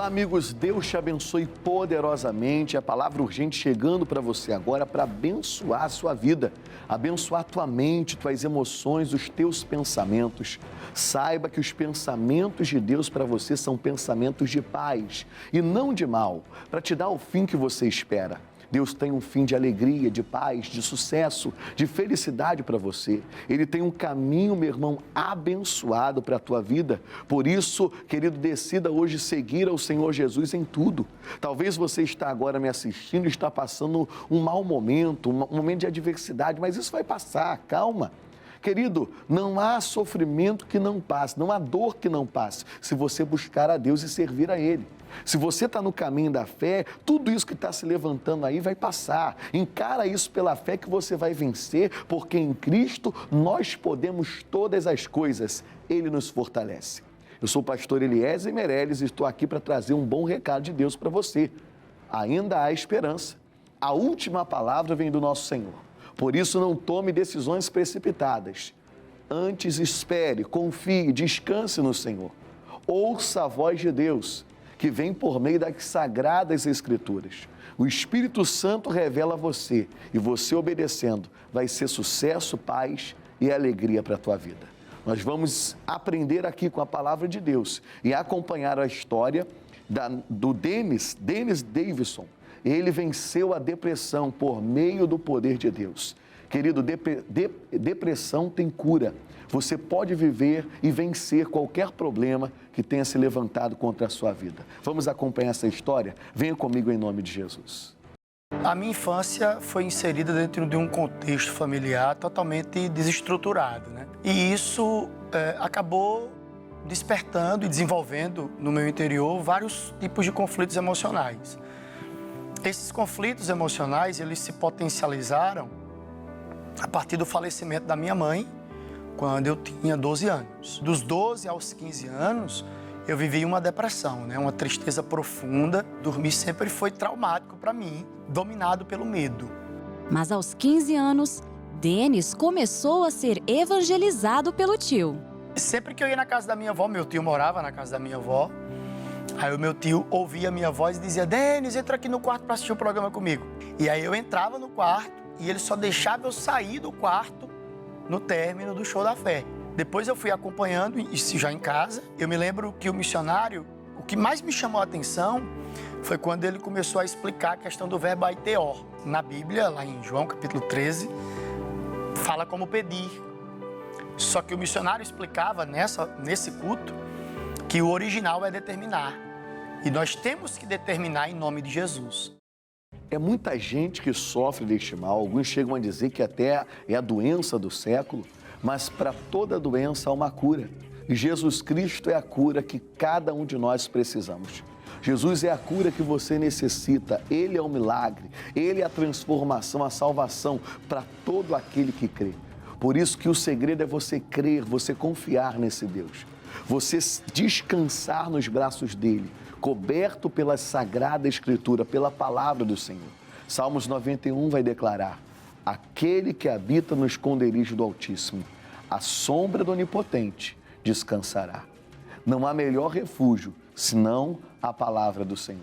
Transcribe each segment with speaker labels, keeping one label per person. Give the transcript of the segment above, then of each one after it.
Speaker 1: Olá, amigos, Deus te abençoe poderosamente. A palavra urgente chegando para você agora para abençoar a sua vida, abençoar a tua mente, tuas emoções, os teus pensamentos. Saiba que os pensamentos de Deus para você são pensamentos de paz e não de mal, para te dar o fim que você espera. Deus tem um fim de alegria, de paz, de sucesso, de felicidade para você. Ele tem um caminho, meu irmão, abençoado para a tua vida. Por isso, querido, decida hoje seguir ao Senhor Jesus em tudo. Talvez você está agora me assistindo e está passando um mau momento, um momento de adversidade, mas isso vai passar, calma. Querido, não há sofrimento que não passe, não há dor que não passe, se você buscar a Deus e servir a Ele. Se você está no caminho da fé, tudo isso que está se levantando aí vai passar. Encara isso pela fé que você vai vencer, porque em Cristo nós podemos todas as coisas. Ele nos fortalece. Eu sou o pastor Eliezer Meirelles e estou aqui para trazer um bom recado de Deus para você. Ainda há esperança. A última palavra vem do nosso Senhor. Por isso, não tome decisões precipitadas. Antes, espere, confie, descanse no Senhor. Ouça a voz de Deus, que vem por meio das sagradas Escrituras. O Espírito Santo revela a você, e você obedecendo, vai ser sucesso, paz e alegria para a tua vida. Nós vamos aprender aqui com a palavra de Deus e acompanhar a história do Dennis Davidson. Ele venceu a depressão por meio do poder de Deus. Querido, depressão tem cura. Você pode viver e vencer qualquer problema que tenha se levantado contra a sua vida. Vamos acompanhar essa história? Venha comigo em nome de Jesus.
Speaker 2: A minha infância foi inserida dentro de um contexto familiar totalmente desestruturado, né? E isso acabou despertando e desenvolvendo no meu interior vários tipos de conflitos emocionais. Esses conflitos emocionais, eles se potencializaram a partir do falecimento da minha mãe, quando eu tinha 12 anos. Dos 12 aos 15 anos, eu vivi uma depressão, né? Uma tristeza profunda. Dormir sempre foi traumático para mim, dominado pelo medo.
Speaker 3: Mas aos 15 anos, Dennis começou a ser evangelizado pelo tio.
Speaker 2: Sempre que eu ia na casa da minha avó, meu tio morava na casa da minha avó, aí o meu tio ouvia a minha voz e dizia: Dennis, entra aqui no quarto para assistir o programa comigo. E aí eu entrava no quarto e ele só deixava eu sair do quarto no término do show da fé. Depois eu fui acompanhando, isso já em casa. Eu me lembro que o missionário, o que mais me chamou a atenção foi quando ele começou a explicar a questão do verbo aiteó. Na Bíblia, lá em João capítulo 13, fala como pedir. Só que o missionário explicava nesse culto que o original é determinar. E nós temos que determinar em nome de Jesus.
Speaker 1: É muita gente que sofre deste mal. Alguns chegam a dizer que até é a doença do século, mas para toda doença há uma cura. E Jesus Cristo é a cura que cada um de nós precisamos. Jesus é a cura que você necessita. Ele é o milagre, Ele é a transformação, a salvação para todo aquele que crê. Por isso que o segredo é você crer, você confiar nesse Deus. Você descansar nos braços dele, coberto pela Sagrada Escritura, pela palavra do Senhor. Salmos 91 vai declarar: aquele que habita no esconderijo do Altíssimo, à sombra do Onipotente, descansará. Não há melhor refúgio, senão a palavra do Senhor.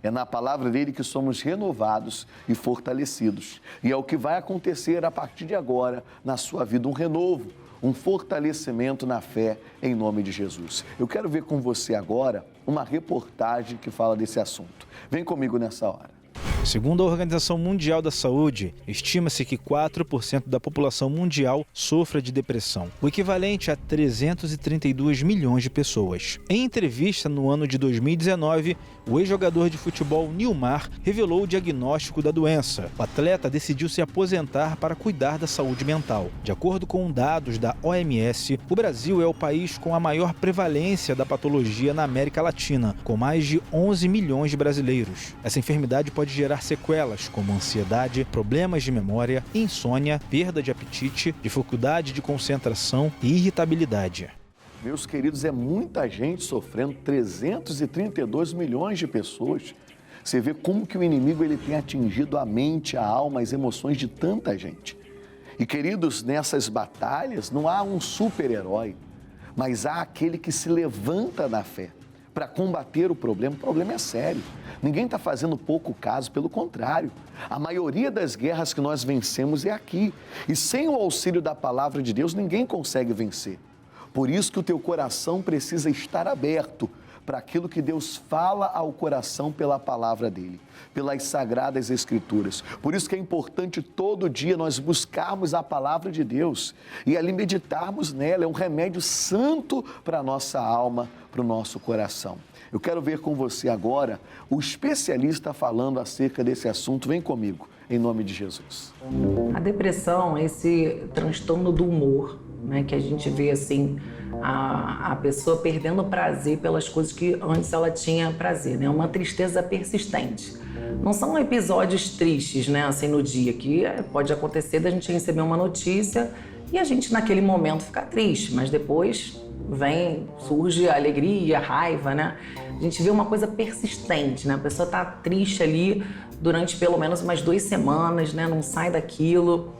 Speaker 1: É na palavra dele que somos renovados e fortalecidos. E é o que vai acontecer a partir de agora na sua vida, um renovo, um fortalecimento na fé em nome de Jesus. Eu quero ver com você agora uma reportagem que fala desse assunto. Vem comigo nessa hora.
Speaker 4: Segundo a Organização Mundial da Saúde, estima-se que 4% da população mundial sofra de depressão, o equivalente a 332 milhões de pessoas. Em entrevista no ano de 2019, o ex-jogador de futebol Nilmar revelou o diagnóstico da doença. O atleta decidiu se aposentar para cuidar da saúde mental. De acordo com dados da OMS, o Brasil é o país com a maior prevalência da patologia na América Latina, com mais de 11 milhões de brasileiros. Essa enfermidade pode gerar sequelas como ansiedade, problemas de memória, insônia, perda de apetite, dificuldade de concentração e irritabilidade.
Speaker 1: Meus queridos, é muita gente sofrendo, 332 milhões de pessoas. Você vê como que o inimigo ele tem atingido a mente, a alma, as emoções de tanta gente. E queridos, nessas batalhas não há um super-herói, mas há aquele que se levanta na fé. para combater o problema é sério. Ninguém está fazendo pouco caso, pelo contrário. A maioria das guerras que nós vencemos é aqui. E sem o auxílio da palavra de Deus, ninguém consegue vencer. Por isso que o teu coração precisa estar aberto para aquilo que Deus fala ao coração pela palavra dele, pelas sagradas escrituras. Por isso que é importante todo dia nós buscarmos a palavra de Deus e ali meditarmos nela. É um remédio santo para a nossa alma, para o nosso coração. Eu quero ver com você agora o especialista falando acerca desse assunto. Vem comigo, em nome de Jesus.
Speaker 5: A depressão é esse transtorno do humor, né, que a gente vê assim, a pessoa perdendo prazer pelas coisas que antes ela tinha prazer, né? Uma tristeza persistente. Não são episódios tristes, né, assim, no dia, que pode acontecer da gente receber uma notícia e a gente naquele momento ficar triste, mas depois surge a alegria, a raiva, né? A gente vê uma coisa persistente, né? A pessoa tá triste ali durante pelo menos umas 2 semanas, né? Não sai daquilo,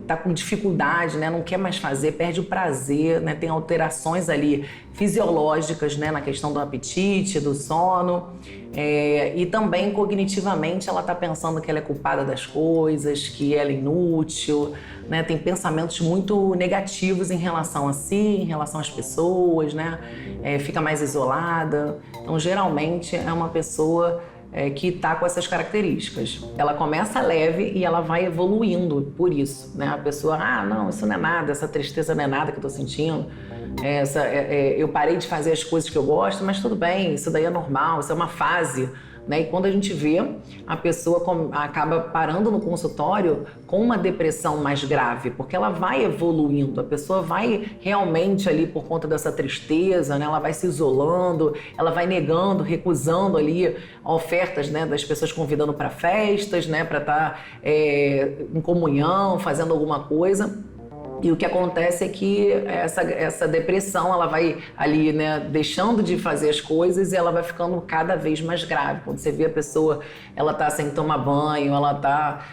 Speaker 5: tá com dificuldade, né? Não quer mais fazer, perde o prazer, né? Tem alterações ali fisiológicas, né? Na questão do apetite, do sono, e também cognitivamente ela tá pensando que ela é culpada das coisas, que ela é inútil, né? Tem pensamentos muito negativos em relação a si, em relação às pessoas, né? Fica mais isolada. Então, geralmente, é uma pessoa que está com essas características. Ela começa leve e ela vai evoluindo por isso, né? A pessoa, não, isso não é nada, essa tristeza não é nada que eu estou sentindo. Eu parei de fazer as coisas que eu gosto, mas tudo bem, isso daí é normal, isso é uma fase. Né? E quando a gente vê, a pessoa acaba parando no consultório com uma depressão mais grave, porque ela vai evoluindo, a pessoa vai realmente ali por conta dessa tristeza, né? Ela vai se isolando, ela vai negando, recusando ali ofertas, né, das pessoas convidando para festas, né, para estar em comunhão, fazendo alguma coisa. E o que acontece é que essa depressão, ela vai ali, né, deixando de fazer as coisas e ela vai ficando cada vez mais grave. Quando você vê a pessoa, ela tá sem tomar banho, ela tá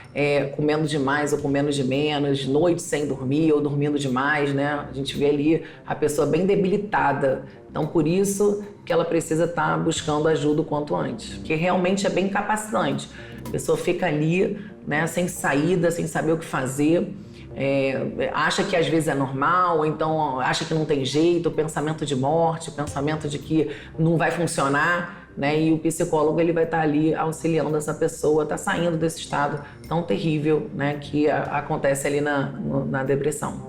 Speaker 5: comendo demais ou comendo de menos, noite sem dormir ou dormindo demais, né? A gente vê ali a pessoa bem debilitada. Então, por isso que ela precisa estar buscando ajuda o quanto antes, que realmente é bem incapacitante. A pessoa fica ali, né, sem saída, sem saber o que fazer. Acha que às vezes é normal, ou então acha que não tem jeito, pensamento de morte, pensamento de que não vai funcionar, né? E o psicólogo ele vai estar ali auxiliando essa pessoa, tá saindo desse estado tão terrível, né, que acontece ali na depressão.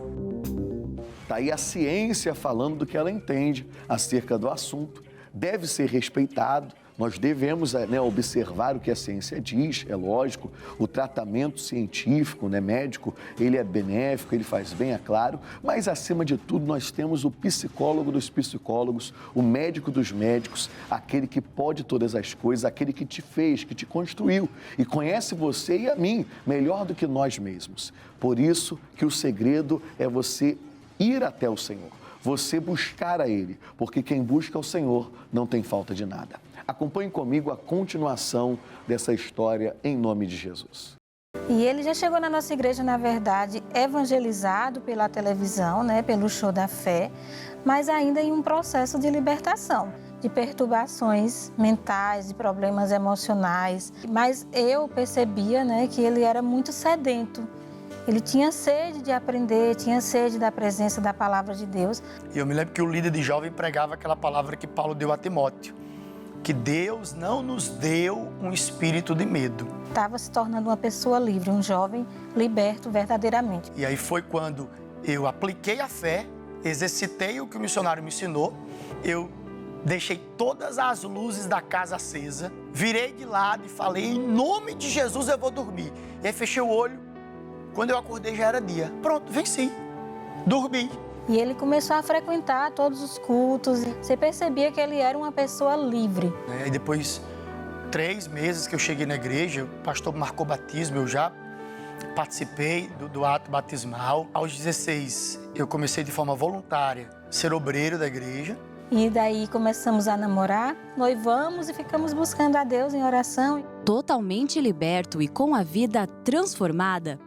Speaker 1: Está aí a ciência falando do que ela entende acerca do assunto. Deve ser respeitado. Nós devemos, né, observar o que a ciência diz, é lógico. O tratamento científico, né, médico, ele é benéfico, ele faz bem, é claro. Mas, acima de tudo, nós temos o psicólogo dos psicólogos, o médico dos médicos, aquele que pode todas as coisas, aquele que te fez, que te construiu e conhece você e a mim melhor do que nós mesmos. Por isso que o segredo é você ir até o Senhor, você buscar a Ele, porque quem busca o Senhor não tem falta de nada. Acompanhe comigo a continuação dessa história em nome de Jesus.
Speaker 6: E ele já chegou na nossa igreja, na verdade, evangelizado pela televisão, né, pelo Show da Fé, mas ainda em um processo de libertação, de perturbações mentais, de problemas emocionais. Mas eu percebia, né, que ele era muito sedento. Ele tinha sede de aprender, tinha sede da presença da palavra de Deus.
Speaker 2: E eu me lembro que o líder de jovem pregava aquela palavra que Paulo deu a Timóteo, que Deus não nos deu um espírito de medo.
Speaker 6: Estava se tornando uma pessoa livre, um jovem liberto verdadeiramente.
Speaker 2: E aí foi quando eu apliquei a fé, exercitei o que o missionário me ensinou, eu deixei todas as luzes da casa acesa, virei de lado e falei, em nome de Jesus eu vou dormir. E aí fechei o olho. Quando eu acordei já era dia. Pronto, venci. Dormi.
Speaker 6: E ele começou a frequentar todos os cultos. Você percebia que ele era uma pessoa livre.
Speaker 2: E depois, 3 meses que eu cheguei na igreja, o pastor marcou batismo, eu já participei do ato batismal. Aos 16, eu comecei de forma voluntária a ser obreiro da igreja.
Speaker 6: E daí começamos a namorar, noivamos e ficamos buscando a Deus em oração.
Speaker 3: Totalmente liberto e com a vida transformada,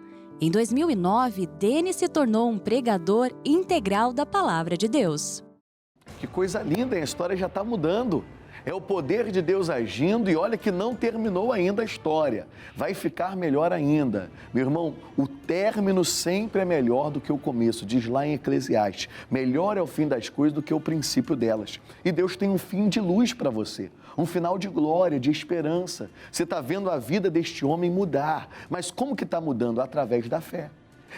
Speaker 3: em 2009, Denis se tornou um pregador integral da Palavra de Deus.
Speaker 1: que coisa linda, a história já está mudando. É o poder de Deus agindo e olha que não terminou ainda a história. Vai ficar melhor ainda. Meu irmão, o término sempre é melhor do que o começo, diz lá em Eclesiastes. Melhor é o fim das coisas do que o princípio delas. E Deus tem um fim de luz para você, um final de glória, de esperança. Você está vendo a vida deste homem mudar. Mas como que está mudando? Através da fé.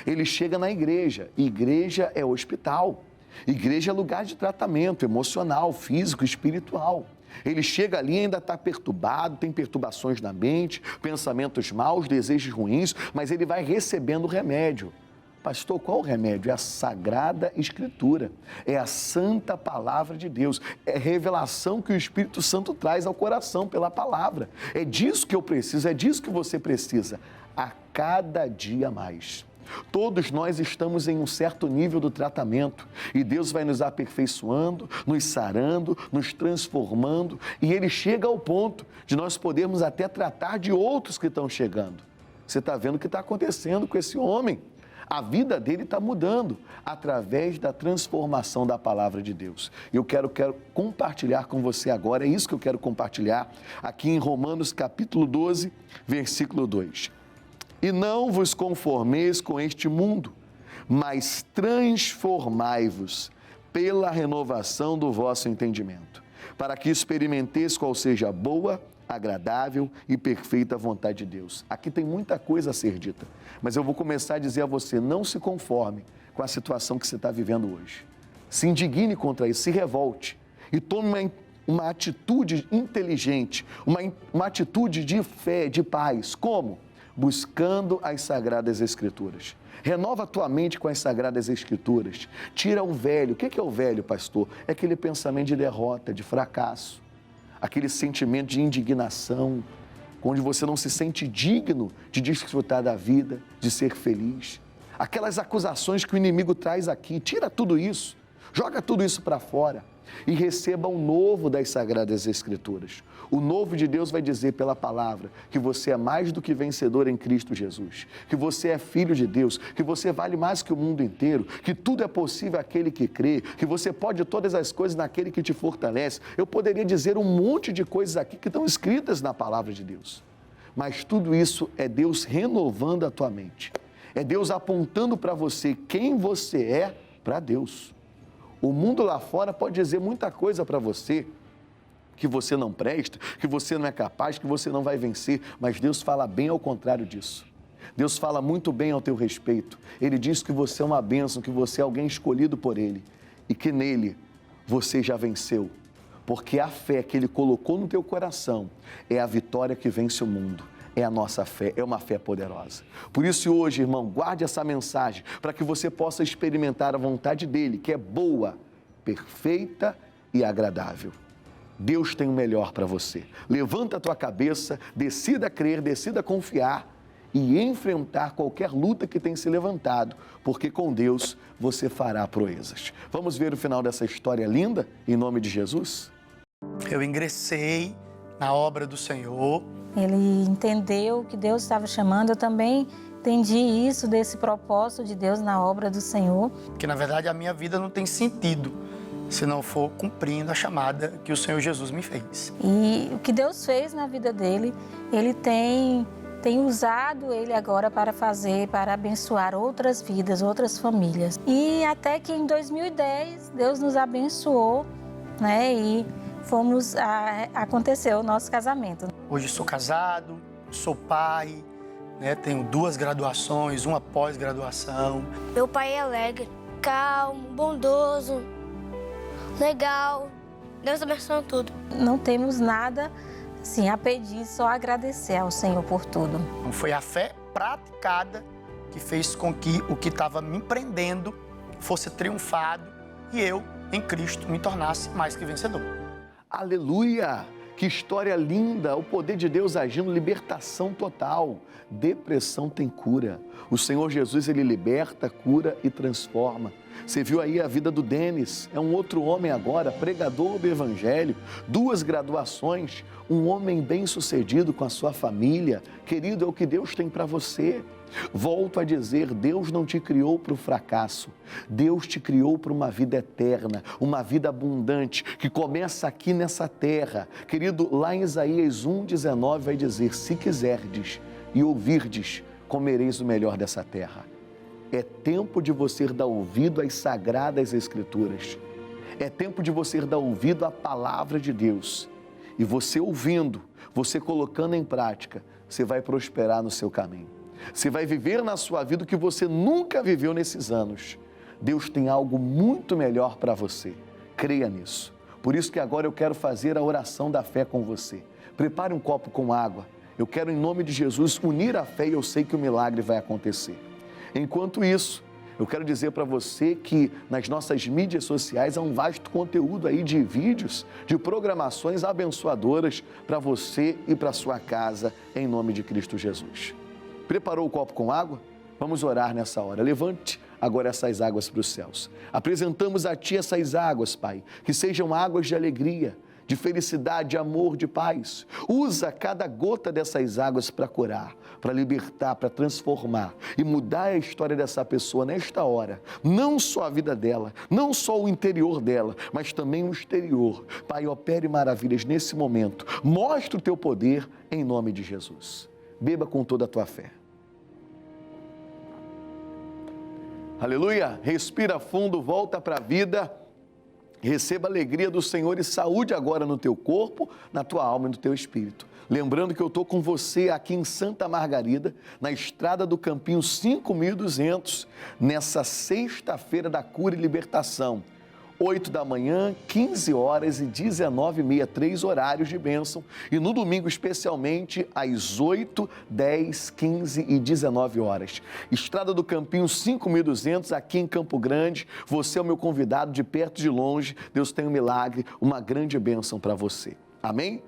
Speaker 1: Ele chega na igreja. Igreja é hospital. Igreja é lugar de tratamento emocional, físico, espiritual. Ele chega ali e ainda está perturbado, tem perturbações na mente, pensamentos maus, desejos ruins, mas ele vai recebendo o remédio. Pastor, qual o remédio? É a Sagrada Escritura, é a Santa Palavra de Deus, é a revelação que o Espírito Santo traz ao coração pela palavra. É disso que eu preciso, é disso que você precisa, a cada dia mais. Todos nós estamos em um certo nível do tratamento e Deus vai nos aperfeiçoando, nos sarando, nos transformando e Ele chega ao ponto de nós podermos até tratar de outros que estão chegando. Você está vendo o que está acontecendo com esse homem? A vida dele está mudando através da transformação da palavra de Deus. Eu quero compartilhar com você agora, é isso que eu quero compartilhar aqui em Romanos capítulo 12, versículo 2. E não vos conformeis com este mundo, mas transformai-vos pela renovação do vosso entendimento, para que experimenteis qual seja a boa, agradável e perfeita vontade de Deus. Aqui tem muita coisa a ser dita, mas eu vou começar a dizer a você, não se conforme com a situação que você está vivendo hoje. Se indigne contra isso, se revolte e tome uma atitude inteligente, uma atitude de fé, de paz. Como? Buscando as Sagradas Escrituras. Renova a tua mente com as Sagradas Escrituras. Tira o velho. O que é o velho, pastor? É aquele pensamento de derrota, de fracasso. Aquele sentimento de indignação, onde você não se sente digno de desfrutar da vida, de ser feliz. Aquelas acusações que o inimigo traz aqui. Tira tudo isso. Joga tudo isso para fora e receba o novo das Sagradas Escrituras. O novo de Deus vai dizer pela palavra que você é mais do que vencedor em Cristo Jesus, que você é filho de Deus, que você vale mais que o mundo inteiro, que tudo é possível àquele que crê, que você pode todas as coisas naquele que te fortalece. Eu poderia dizer um monte de coisas aqui que estão escritas na palavra de Deus, mas tudo isso é Deus renovando a tua mente, é Deus apontando para você quem você é para Deus. O mundo lá fora pode dizer muita coisa para você, que você não presta, que você não é capaz, que você não vai vencer, mas Deus fala bem ao contrário disso. Deus fala muito bem ao teu respeito. Ele diz que você é uma bênção, que você é alguém escolhido por Ele e que nele você já venceu, porque a fé que Ele colocou no teu coração é a vitória que vence o mundo. É a nossa fé, é uma fé poderosa. Por isso hoje, irmão, guarde essa mensagem para que você possa experimentar a vontade dEle, que é boa, perfeita e agradável. Deus tem o melhor para você. Levanta a tua cabeça, decida crer, decida confiar e enfrentar qualquer luta que tenha se levantado, porque com Deus você fará proezas. Vamos ver o final dessa história linda, em nome de Jesus?
Speaker 2: Eu ingressei na obra do Senhor.
Speaker 6: Ele entendeu que Deus estava chamando, eu também entendi isso, desse propósito de Deus na obra do Senhor.
Speaker 2: Que na verdade a minha vida não tem sentido se não for cumprindo a chamada que o Senhor Jesus me fez.
Speaker 6: E o que Deus fez na vida dele, Ele tem usado ele agora para fazer, para abençoar outras vidas, outras famílias. E até que em 2010, Deus nos abençoou, né? E aconteceu o nosso casamento.
Speaker 2: Hoje sou casado, sou pai, né? Tenho 2 graduações, uma pós-graduação.
Speaker 7: Meu pai é alegre, calmo, bondoso, legal. Deus abençoe tudo.
Speaker 6: Não temos nada assim, a pedir, só agradecer ao Senhor por tudo.
Speaker 2: Foi a fé praticada que fez com que o que estava me prendendo fosse triunfado e eu, em Cristo, me tornasse mais que vencedor.
Speaker 1: Aleluia! Que história linda! O poder de Deus agindo, libertação total. Depressão tem cura. O Senhor Jesus, Ele liberta, cura e transforma. Você viu aí a vida do Denis, é um outro homem agora, pregador do Evangelho, 2 graduações, um homem bem-sucedido com a sua família. Querido, é o que Deus tem para você. Volto a dizer, Deus não te criou para o fracasso. Deus te criou para uma vida eterna, uma vida abundante, que começa aqui nessa terra. Querido, lá em Isaías 1,19 vai dizer, se quiserdes e ouvirdes, comereis o melhor dessa terra. É tempo de você dar ouvido às sagradas escrituras. É tempo de você dar ouvido à palavra de Deus. E você ouvindo, você colocando em prática, você vai prosperar no seu caminho. Você vai viver na sua vida o que você nunca viveu nesses anos. Deus tem algo muito melhor para você. Creia nisso. Por isso que agora eu quero fazer a oração da fé com você. Prepare um copo com água. Eu quero, em nome de Jesus, unir a fé e eu sei que o milagre vai acontecer. Enquanto isso, eu quero dizer para você que nas nossas mídias sociais há um vasto conteúdo aí de vídeos, de programações abençoadoras para você e para sua casa, em nome de Cristo Jesus. Preparou o copo com água? Vamos orar nessa hora. Levante agora essas águas para os céus. Apresentamos a Ti essas águas, Pai, que sejam águas de alegria, de felicidade, de amor, de paz. Usa cada gota dessas águas para curar, para libertar, para transformar e mudar a história dessa pessoa nesta hora. Não só a vida dela, não só o interior dela, mas também o exterior. Pai, opere maravilhas nesse momento. Mostre o Teu poder em nome de Jesus. Beba com toda a tua fé. Aleluia! Respira fundo, volta para a vida. Receba a alegria do Senhor e saúde agora no teu corpo, na tua alma e no teu espírito. Lembrando que eu estou com você aqui em Santa Margarida, na estrada do Campinho 5200, nessa sexta-feira da cura e libertação. 8 da manhã, 15 horas e 19h30, 3 horários de bênção. E no domingo, especialmente, às 8, 10, 15 e 19 horas. Estrada do Campinho 5200, aqui em Campo Grande. Você é o meu convidado de perto e de longe. Deus tem um milagre, uma grande bênção para você. Amém?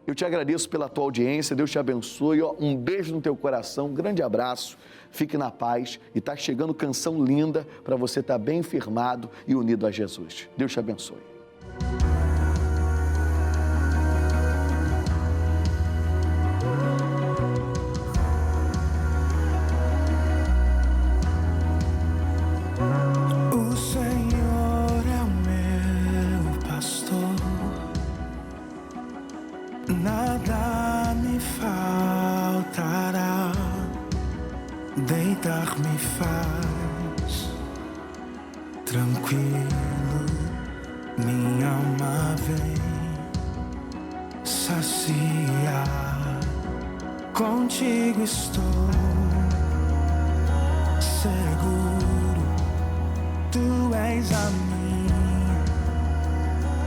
Speaker 1: Eu te agradeço pela tua audiência, Deus te abençoe, um beijo no teu coração, um grande abraço, fique na paz e está chegando canção linda para você estar bem firmado e unido a Jesus. Deus te abençoe.
Speaker 8: O Senhor é o meu pastor. Nada me faltará, deitar-me faz tranquilo, minha alma vem saciar. Contigo estou seguro, Tu és a minha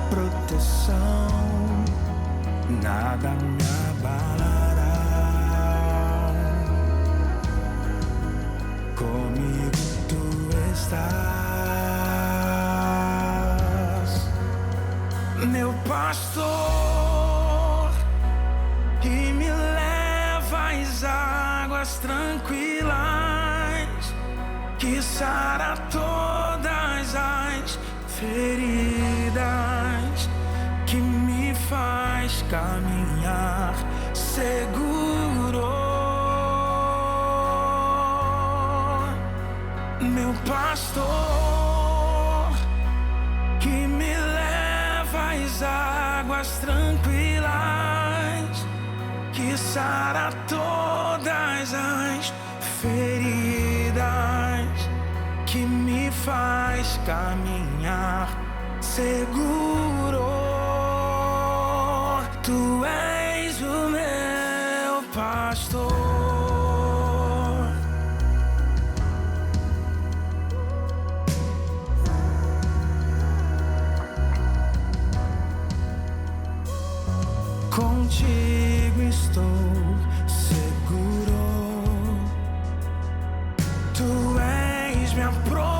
Speaker 8: proteção. Nada me abalará. Comigo Tu estás, meu pastor, que me leva às águas tranquilas, que sara todas as feridas, que me faz caminhar seguro. Meu pastor, que me leva às águas tranquilas, que sara todas as feridas, que me faz caminhar seguro. Tu és o meu pastor. Contigo estou seguro. Tu és minha proteção.